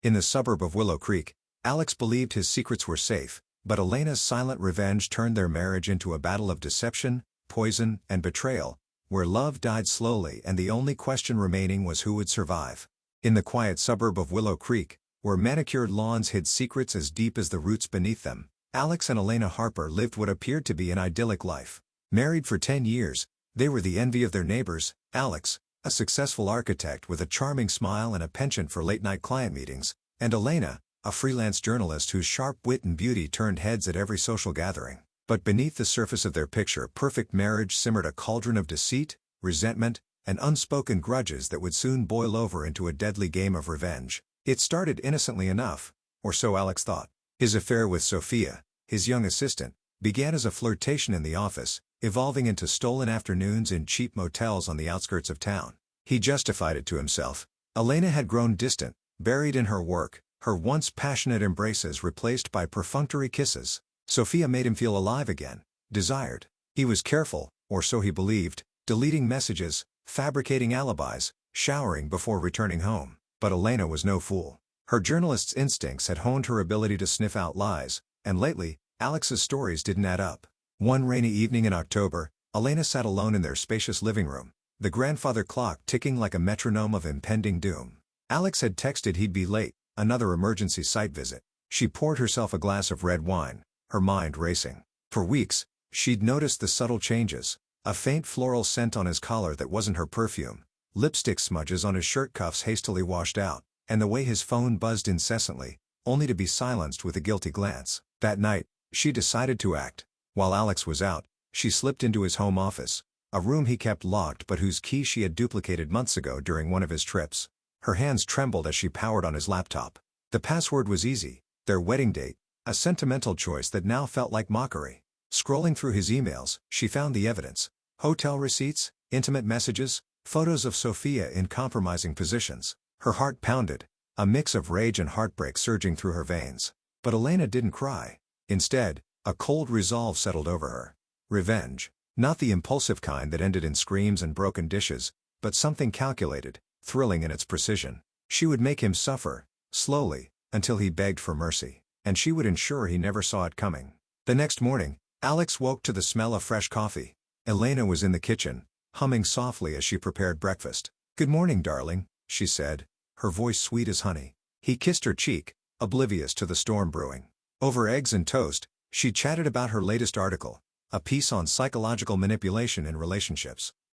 In the suburb of Willow Creek, Alex believed his secrets were safe, but Elena's silent revenge turned their marriage into a battle of deception, poison, and betrayal, where love died slowly and the only question remaining was who would survive. In the quiet suburb of Willow Creek, where manicured lawns hid secrets as deep as the roots beneath them, Alex and Elena Harper lived what appeared to be an idyllic life. Married for 10 years, they were the envy of their neighbors. Alex, a successful architect with a charming smile and a penchant for late-night client meetings, and Elena, a freelance journalist whose sharp wit and beauty turned heads at every social gathering. But beneath the surface of their picture-perfect marriage simmered a cauldron of deceit, resentment, and unspoken grudges that would soon boil over into a deadly game of revenge. It started innocently enough, or so Alex thought. His affair with Sophia, his young assistant, began as a flirtation in the office, evolving into stolen afternoons in cheap motels on the outskirts of town. He justified it to himself. Elena had grown distant, buried in her work, her once passionate embraces replaced by perfunctory kisses. Sophia made him feel alive again, desired. He was careful, or so he believed, deleting messages, fabricating alibis, showering before returning home. But Elena was no fool. Her journalist's instincts had honed her ability to sniff out lies, and lately, Alex's stories didn't add up. One rainy evening in October, Elena sat alone in their spacious living room, the grandfather clock ticking like a metronome of impending doom. Alex had texted he'd be late, another emergency site visit. She poured herself a glass of red wine, her mind racing. For weeks, she'd noticed the subtle changes, a faint floral scent on his collar that wasn't her perfume, lipstick smudges on his shirt cuffs hastily washed out, and the way his phone buzzed incessantly, only to be silenced with a guilty glance. That night, she decided to act. While Alex was out, she slipped into his home office, a room he kept locked but whose key she had duplicated months ago during one of his trips. Her hands trembled as she powered on his laptop. The password was easy, their wedding date, a sentimental choice that now felt like mockery. Scrolling through his emails, she found the evidence: hotel receipts, intimate messages, photos of Sophia in compromising positions. Her heart pounded, a mix of rage and heartbreak surging through her veins. But Elena didn't cry. Instead, a cold resolve settled over her. Revenge. Not the impulsive kind that ended in screams and broken dishes, but something calculated, thrilling in its precision. She would make him suffer, slowly, until he begged for mercy, and she would ensure he never saw it coming. The next morning, Alex woke to the smell of fresh coffee. Elena was in the kitchen, humming softly as she prepared breakfast. "Good morning, darling," she said, her voice sweet as honey. He kissed her cheek, oblivious to the storm brewing. Over eggs and toast, she chatted about her latest article, a piece on psychological manipulation in relationships.